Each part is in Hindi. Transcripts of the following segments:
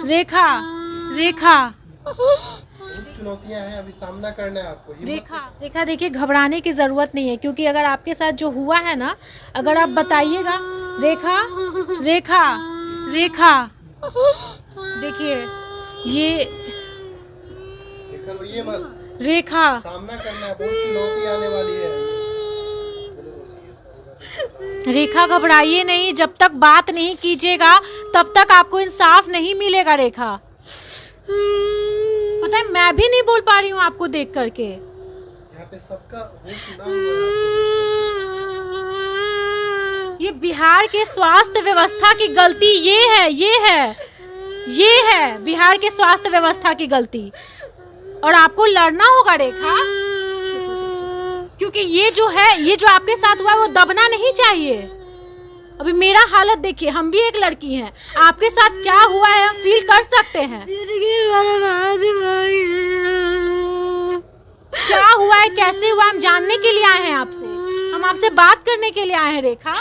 रेखा रेखा चुनौतियां हैं, अभी सामना करना है आपको। रेखा देखिए, घबराने की ज़रूरत नहीं है, क्योंकि अगर आपके साथ जो हुआ है ना, अगर आप बताइएगा। रेखा रेखा रेखा देखिए ये मत, रेखा सामना करना है, बहुत चुनौती आने वाली है। रेखा घबराइए नहीं, जब तक बात नहीं कीजिएगा तब तक आपको इंसाफ नहीं मिलेगा। रेखा, पता है मैं भी नहीं बोल पा रही हूँ आपको देख करके। यहाँ पे सबका होश उड़ा हुआ है। ये बिहार के स्वास्थ्य व्यवस्था की गलती ये है बिहार के स्वास्थ्य व्यवस्था की गलती, और आपको लड़ना होगा रेखा, क्योंकि ये जो आपके साथ हुआ है वो दबना नहीं चाहिए। अभी मेरा हालत देखिए, हम भी एक लड़की हैं, आपके साथ क्या हुआ है हम फील कर सकते हैं। क्या हुआ है, कैसे हुआ, हम जानने के लिए आए हैं आपसे, हम आपसे बात करने के लिए आए हैं। रेखा,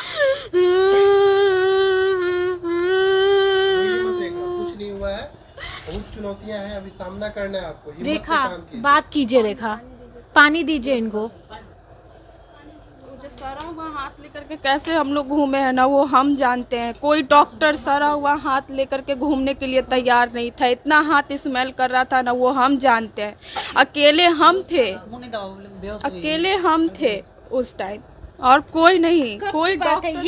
कुछ नहीं हुआ है, बहुत चुनौतियां हैं, अभी सामना करना है आपको। रेखा बात कीजिए, रेखा पानी दीजिए इनको। जो सड़ा हुआ हाथ लेकर के कैसे हम लोग घूमे हैं ना, वो हम जानते हैं। कोई डॉक्टर सड़ा हुआ हाथ लेकर के घूमने के लिए तैयार नहीं था, इतना हाथ स्मेल कर रहा था ना, वो हम जानते हैं। अकेले हम थे उस टाइम, और कोई नहीं, कोई डॉक्टर।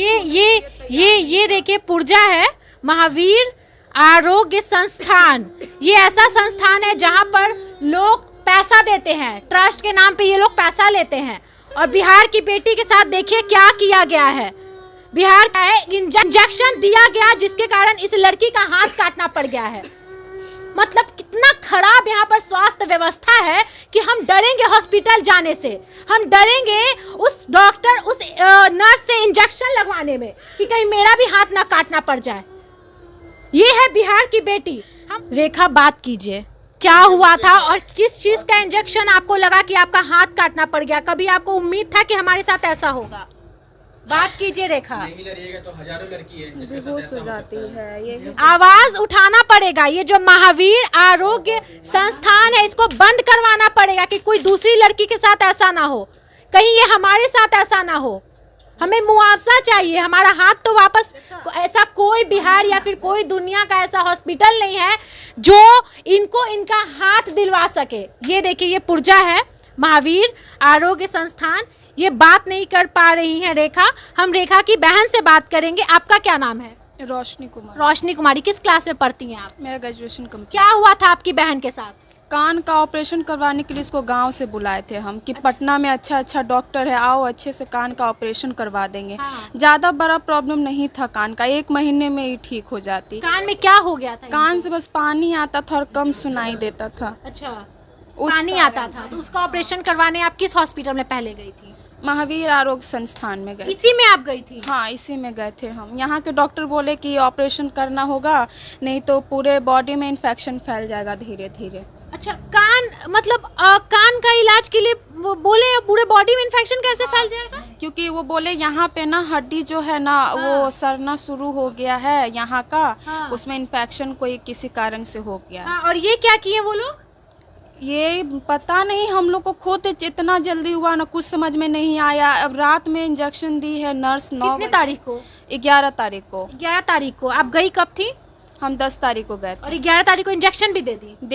ये देखिए पुर्जा है, महावीर आरोग्य संस्थान। ये ऐसा संस्थान है जहाँ पर लोग पैसा देते हैं, ट्रस्ट के नाम पे ये लोग पैसा लेते हैं। और बिहार की बेटी के साथ देखिए क्या किया गया है। बिहार का है इंजेक्शन दिया गया, जिसके कारण इस लड़की का हाथ काटना पड़ गया है। मतलब कितना खराब यहाँ पर स्वास्थ्य व्यवस्था है कि हम डरेंगे हॉस्पिटल जाने से, हम डरेंगे उस डॉक्टर उस नर्स से इंजेक्शन लगवाने में कि कहीं मेरा भी हाथ ना काटना पड़ जाए। ये है बिहार की बेटी। हम रेखा बात कीजिए, क्या हुआ था और किस चीज का इंजेक्शन आपको लगा कि आपका हाथ काटना पड़ गया? कभी आपको उम्मीद था कि हमारे साथ ऐसा होगा? बात कीजिए रेखा। नहीं लड़िएगा तो हजारों लड़की है बेहोश हो जाती है। ये आवाज उठाना पड़ेगा। ये जो महावीर आरोग्य संस्थान है, इसको बंद करवाना पड़ेगा कि कोई दूसरी लड़की के साथ ऐसा ना हो, कहीं ये हमारे साथ ऐसा ना हो। हमें मुआवजा चाहिए, हमारा हाथ तो वापस। ऐसा कोई बिहार या फिर कोई दुनिया का ऐसा हॉस्पिटल नहीं है जो इनको इनका हाथ दिलवा सके। ये देखिए, ये पुर्जा है महावीर आरोग्य संस्थान। ये बात नहीं कर पा रही हैं रेखा। हम रेखा की बहन से बात करेंगे। आपका क्या नाम है? रोशनी कुमार। रोशनी कुमारी, किस क्लास में पढ़ती हैं आप? मेरा ग्रेजुएशन कंप्लीट। क्या हुआ था आपकी बहन के साथ? कान का ऑपरेशन करवाने के लिए इसको गांव से बुलाए थे हम कि पटना में अच्छा डॉक्टर है, आओ अच्छे से कान का ऑपरेशन करवा देंगे। हाँ। ज़्यादा बड़ा प्रॉब्लम नहीं था कान का, 1 महीने में ही ठीक हो जाती। कान में क्या हो गया था? कान से बस पानी आता था और कम सुनाई देता था। अच्छा, पानी आता था, तो उसका ऑपरेशन करवाने आप किस हॉस्पिटल में पहले गई थी? महावीर आरोग्य संस्थान में गए। इसी में आप गई थी? हाँ, इसी में गए थे हम। यहाँ के डॉक्टर बोले कि ऑपरेशन करना होगा, नहीं तो पूरे बॉडी में इन्फेक्शन फैल जाएगा धीरे धीरे। अच्छा, कान मतलब कान का इलाज के लिए वो बोले पूरे बॉडी में इन्फेक्शन कैसे फैल जाएगा? क्योंकि वो बोले यहाँ पे ना हड्डी जो है ना, वो सड़ना शुरू हो गया है यहाँ का। हाँ। उसमें इन्फेक्शन कोई किसी कारण से हो गया है। हाँ, और ये क्या किए वो लोग? ये पता नहीं, हम लोग को खुद इतना जल्दी हुआ ना, कुछ समझ में नहीं आया। अब रात में इंजेक्शन दी है नर्स। 9 कितने तारीख को? 11 तारीख को। 11 तारीख को। आप गई कब थी? हम 10 तारीख को गए थे। और 11 तारीख को इंजेक्शन भी दे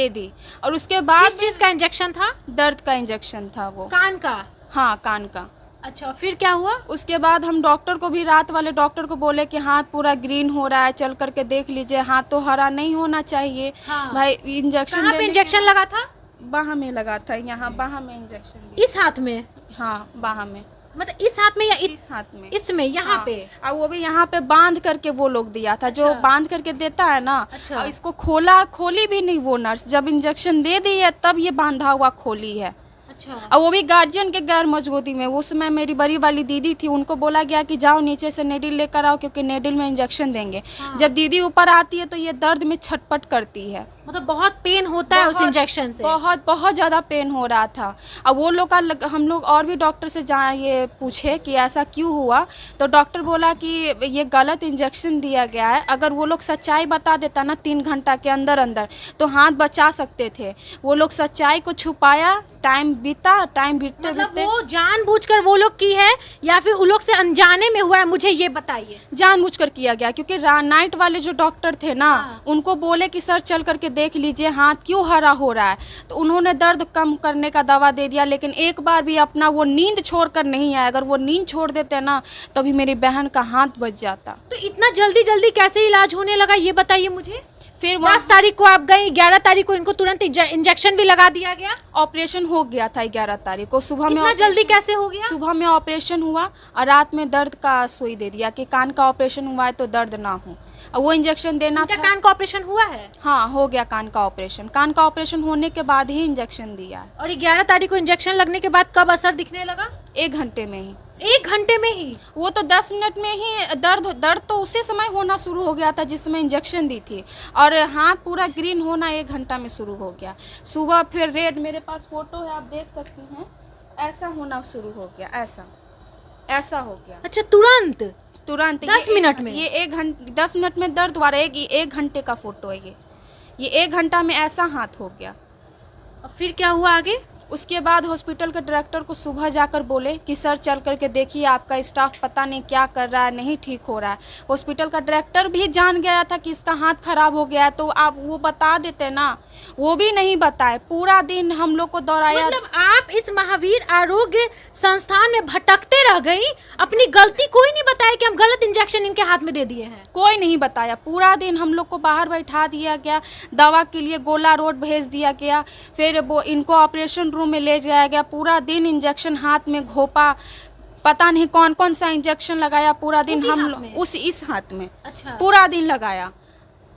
दी? और उसके बाद किस चीज का इंजेक्शन था? दर्द का इंजेक्शन था वो। कान का? हाँ, कान का। अच्छा, फिर क्या हुआ? उसके बाद हम डॉक्टर को भी, रात वाले डॉक्टर को बोले कि हाथ पूरा ग्रीन हो रहा है, चल करके देख लीजिए, हाथ तो हरा नहीं होना चाहिए। हाँ। भाई इंजेक्शन कहाँ पे इंजेक्शन लगा था? बाह में लगा था, यहाँ बाह में इंजेक्शन दिया। इस हाथ में? हाँ, बाह में। मतलब इस हाथ में या इस हाथ में? इसमें, यहाँ हाँ। पे? और वो भी यहाँ पे बांध करके वो लोग दिया था। जो अच्छा। बांध करके देता है ना। अच्छा। और इसको खोली भी नहीं वो नर्स, जब इंजेक्शन दे दी है तब ये बांधा हुआ खोली है। अच्छा। और वो भी गार्जियन के गैर मौजूदगी में। उस समय मेरी बड़ी वाली दीदी थी, उनको बोला गया कि जाओ नीचे से नेडिल लेकर आओ, क्योंकि नेडिल में इंजेक्शन देंगे। हाँ। जब दीदी ऊपर आती है तो ये दर्द में छटपट करती है। मतलब बहुत पेन होता है उस इंजेक्शन से? बहुत बहुत ज़्यादा पेन हो रहा था। अब वो लोग का हम लोग और भी डॉक्टर से जहाँ ये पूछे कि ऐसा क्यों हुआ, तो डॉक्टर बोला कि ये गलत इंजेक्शन दिया गया है। अगर वो लोग सच्चाई बता देता ना 3 घंटा के अंदर अंदर, तो हाथ बचा सकते थे। वो लोग सच्चाई को छुपाया, टाइम बीता, टाइम बीतते मतलब बीतते वो जानबूझकर वो लोग की है या फिर उन लोग से अनजाने में हुआ है, मुझे ये बताइए। जानबूझकर किया गया, क्योंकि नाइट वाले जो डॉक्टर थे ना, उनको बोले कि सर चल करके देख लीजिए हाथ क्यों हरा हो रहा है, तो उन्होंने दर्द कम करने का दवा दे दिया। लेकिन एक बार भी अपना वो नींद छोड़कर नहीं आया। अगर वो नींद छोड़ देते ना, तभी मेरी बहन का हाथ बच जाता। तो इतना जल्दी जल्दी कैसे इलाज होने लगा, ये बताइए मुझे। फिर 10 तारीख को आप गई, 11 तारीख को इनको तुरंत इंजेक्शन भी लगा दिया गया। ऑपरेशन हो गया था 11 तारीख को सुबह में। इतना जल्दी कैसे हो गया? सुबह में ऑपरेशन हुआ और रात में दर्द का सुई दे दिया कि कान का ऑपरेशन हुआ है तो दर्द ना हो। और वो इंजेक्शन देना था। कान का ऑपरेशन हुआ है? हाँ, हो गया कान का ऑपरेशन। कान का ऑपरेशन होने के बाद ही इंजेक्शन दिया है। और 11 तारीख को इंजेक्शन लगने के बाद कब असर दिखने लगा? 1 घंटे में ही। 1 घंटे में ही? वो तो 10 मिनट में ही दर्द तो उसी समय होना शुरू हो गया था जिस समय इंजेक्शन दी थी। और हाथ पूरा ग्रीन होना 1 घंटा में शुरू हो गया। सुबह फिर रेड, मेरे पास फोटो है आप देख सकती हैं, ऐसा होना शुरू हो गया, ऐसा हो गया। अच्छा, तुरंत 10 मिनट में? ये 10 मिनट में दर्द हुआ। 1 घंटे का फोटो है ये 1 घंटा में ऐसा हाथ हो गया। और फिर क्या हुआ आगे? उसके बाद हॉस्पिटल के डायरेक्टर को सुबह जाकर बोले कि सर चल करके देखिए, आपका स्टाफ पता नहीं क्या कर रहा है, नहीं ठीक हो रहा है। हॉस्पिटल का डायरेक्टर भी जान गया था कि इसका हाथ खराब हो गया है, तो आप वो बता देते ना, वो भी नहीं बताए। पूरा दिन हम लोग को दौड़ाया। मतलब आप इस महावीर आरोग्य संस्थान में भटकते रह गई, अपनी गलती कोई नहीं बताया कि हम गलत इंजेक्शन इनके हाथ में दे दिए हैं? कोई नहीं बताया। पूरा दिन हम लोग को बाहर बैठा दिया गया, दवा के लिए गोला रोड भेज दिया गया, फिर वो इनको ऑपरेशन रूम में ले जाया गया। पूरा दिन इंजेक्शन हाथ में घोपा, पता नहीं कौन कौन सा इंजेक्शन लगाया पूरा दिन हम लोग इस हाथ में। अच्छा। पूरा दिन लगाया।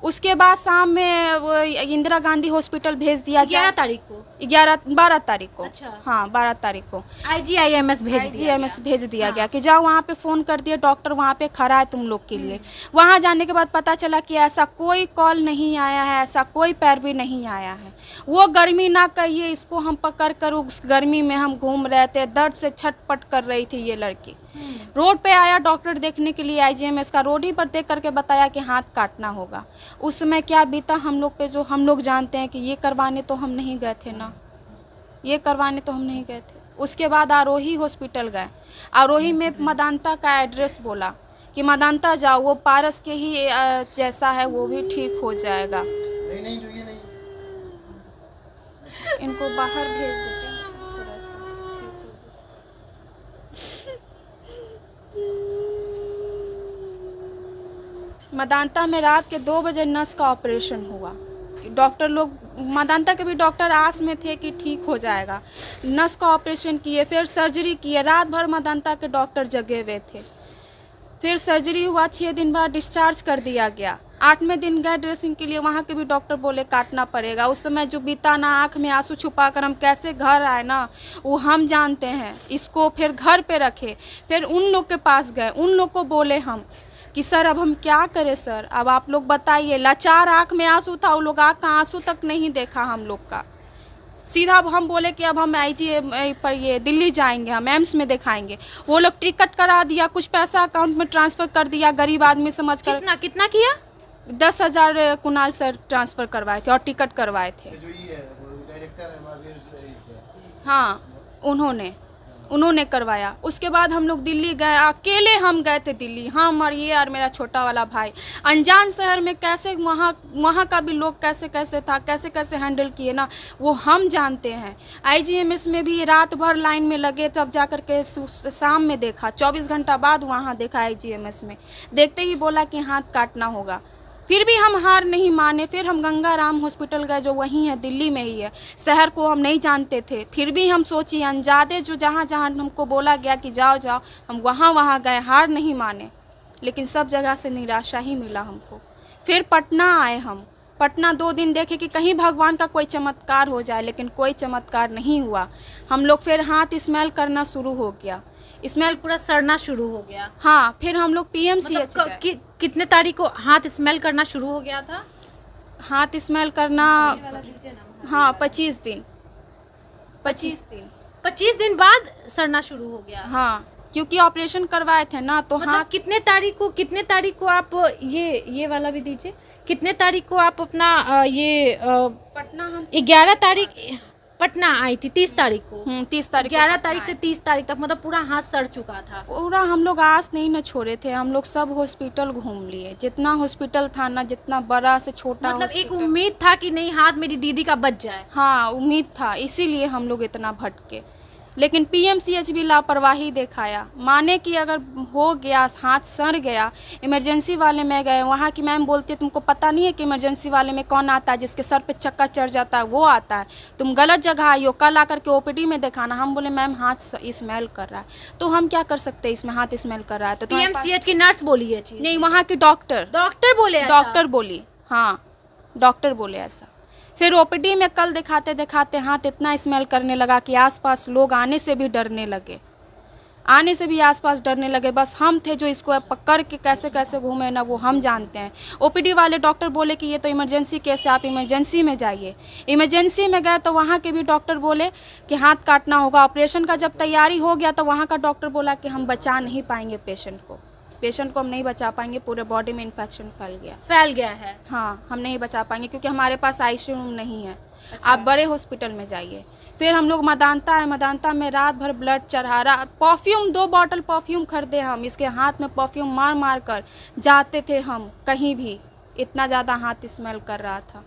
उसके बाद शाम में वो इंदिरा गांधी हॉस्पिटल भेज दिया। 11 तारीख को? 12 तारीख को। अच्छा। हाँ, 12 तारीख को IGIMS भेज दिया गया कि जाओ वहाँ पे फ़ोन कर दिया, डॉक्टर वहाँ पे खड़ा है तुम लोग के लिए। वहाँ जाने के बाद पता चला कि ऐसा कोई कॉल नहीं आया है, ऐसा कोई पैरवी नहीं आया है। वो गर्मी ना कहिए, इसको हम पकड़ कर उस गर्मी में हम घूम रहे थे, दर्द से छटपट कर रही थी ये लड़की। रोड पे आया डॉक्टर देखने के लिए, IGMS का, रोड ही पर देख करके बताया कि हाथ काटना होगा। उस समय क्या बीता हम लोग पे, जो हम लोग जानते हैं कि ये करवाने तो हम नहीं गए थे ना, ये करवाने तो हम नहीं गए थे। उसके बाद आरोही हॉस्पिटल गए। आरोही में मदांता का एड्रेस बोला कि मदांता जाओ, वो पारस के ही जैसा है, वो भी ठीक हो जाएगा। नहीं जो ये नहीं, इनको बाहर भेज देते हैं थोड़ा सा, ठीक हो। मदांता में रात के 2 बजे नस का ऑपरेशन हुआ। डॉक्टर लोग, मदांता के भी डॉक्टर आस में थे कि ठीक हो जाएगा। नस का ऑपरेशन किए, फिर सर्जरी किए। रात भर मदांता के डॉक्टर जगे हुए थे। फिर सर्जरी हुआ, 6 दिन बाद डिस्चार्ज कर दिया गया। 8वें दिन गए ड्रेसिंग के लिए, वहाँ के भी डॉक्टर बोले काटना पड़ेगा। उस समय जो बीता ना, आँख में आंसू छुपा कर हम कैसे घर आए ना, वो हम जानते हैं। इसको फिर घर पे रखे, फिर उन लोग के पास गए, उन लोग को बोले हम कि सर अब हम क्या करें सर, अब आप लोग बताइए। लाचार आँख में आंसू था, वो लोग आँख का आंसू तक नहीं देखा हम लोग का। सीधा हम बोले कि अब हम IGI पर ये दिल्ली जाएंगे, हम एम्स में दिखाएंगे। वो लोग टिकट करा दिया, कुछ पैसा अकाउंट में ट्रांसफ़र कर दिया, गरीब आदमी समझ कर। कितना किया? 10,000 कुणाल सर ट्रांसफ़र करवाए थे और टिकट करवाए थे। जो ये है वो डायरेक्टर है महावीर। हाँ, उन्होंने करवाया। उसके बाद हम लोग दिल्ली गए, अकेले हम गए थे दिल्ली, हम और ये और मेरा छोटा वाला भाई। अनजान शहर में कैसे वहाँ का भी लोग कैसे था, कैसे हैंडल किए ना, वो हम जानते हैं। IGMS में भी रात भर लाइन में लगे, तब जा कर के शाम में देखा, 24 घंटा बाद वहाँ देखा IGMS में। देखते ही बोला कि हाथ काटना होगा। फिर भी हम हार नहीं माने। फिर हम गंगाराम हॉस्पिटल गए, जो वहीं है, दिल्ली में ही है। शहर को हम नहीं जानते थे, फिर भी हम सोची अनजादे जो जहाँ हमको बोला गया कि जाओ, हम वहाँ गए, हार नहीं माने। लेकिन सब जगह से निराशा ही मिला हमको। फिर पटना आए हम। पटना 2 दिन देखे कि कहीं भगवान का कोई चमत्कार हो जाए, लेकिन कोई चमत्कार नहीं हुआ। हम लोग फिर हाथ स्मेल करना शुरू हो गया, स्मेल पूरा सड़ना शुरू हो गया। हाँ, फिर हम लोग PMCH कितने तारीख को हाथ स्मेल करना शुरू हो गया था? हाथ स्मेल करना, हाँ 25 दिन 25 दिन 25 दिन बाद सड़ना शुरू हो गया। हाँ, क्योंकि ऑपरेशन करवाए थे ना तो मतलब हाथ। कितने तारीख को आप ये वाला भी दीजिए, कितने तारीख को आप अपना पटना हम 11 तारीख पटना आई थी, 30 तारीख को 30 तारीख को 11 पटना तारीख से 30 तारीख तक मतलब पूरा हाथ सड़ चुका था। पूरा हम लोग आस नहीं न छोड़े थे, हम लोग सब हॉस्पिटल घूम लिए, जितना हॉस्पिटल था ना, जितना बड़ा से छोटा मतलब एक हॉस्पिटल। उम्मीद था कि नहीं हाथ मेरी दीदी का बच जाए। हाँ उम्मीद था, इसीलिए हम लोग इतना भटके, लेकिन पीएमसीएच भी लापरवाही दिखाया। माने कि अगर हो गया, हाथ सड़ गया, इमरजेंसी वाले में गए, वहाँ की मैम बोलती है तुमको पता नहीं है कि इमरजेंसी वाले में कौन आता है, जिसके सर पे चक्का चढ़ जाता है वो आता है, तुम गलत जगह आई हो, कल आकर के ओपीडी में दिखाना। हम बोले मैम हाथ स्मेल कर रहा है, तो हम क्या कर सकते हैं, इसमें हाथ स्मेल कर रहा है तो पीएमसीएच की नर्स बोली है चीज, नहीं, वहाँ की डॉक्टर बोले ऐसा? डॉक्टर बोली, हाँ डॉक्टर बोले ऐसा। फिर ओपीडी में कल दिखाते दिखाते हाथ इतना स्मेल करने लगा कि आसपास लोग आने से भी डरने लगे, आसपास डरने लगे। बस हम थे जो इसको पकड़ के कैसे कैसे घूमे ना, वो हम जानते हैं। ओपीडी वाले डॉक्टर बोले कि ये तो इमरजेंसी केस है, आप इमरजेंसी में जाइए। इमरजेंसी में गए तो वहाँ के भी डॉक्टर बोले कि हाथ काटना होगा। ऑपरेशन का जब तैयारी हो गया तो वहाँ का डॉक्टर बोला कि हम बचा नहीं पाएंगे पेशेंट को हम नहीं बचा पाएंगे, पूरे बॉडी में इन्फेक्शन फैल गया है। हाँ, हम नहीं बचा पाएंगे क्योंकि हमारे पास आईसीयू रूम नहीं है। अच्छा। आप बड़े हॉस्पिटल में जाइए। फिर हम लोग मदांता में रात भर ब्लड चढ़ा रहा, परफ्यूम 2 बॉटल परफ्यूम खरीदे हम, इसके हाथ में परफ्यूम मार मार कर जाते थे हम कहीं भी, इतना ज़्यादा हाथ स्मेल कर रहा था।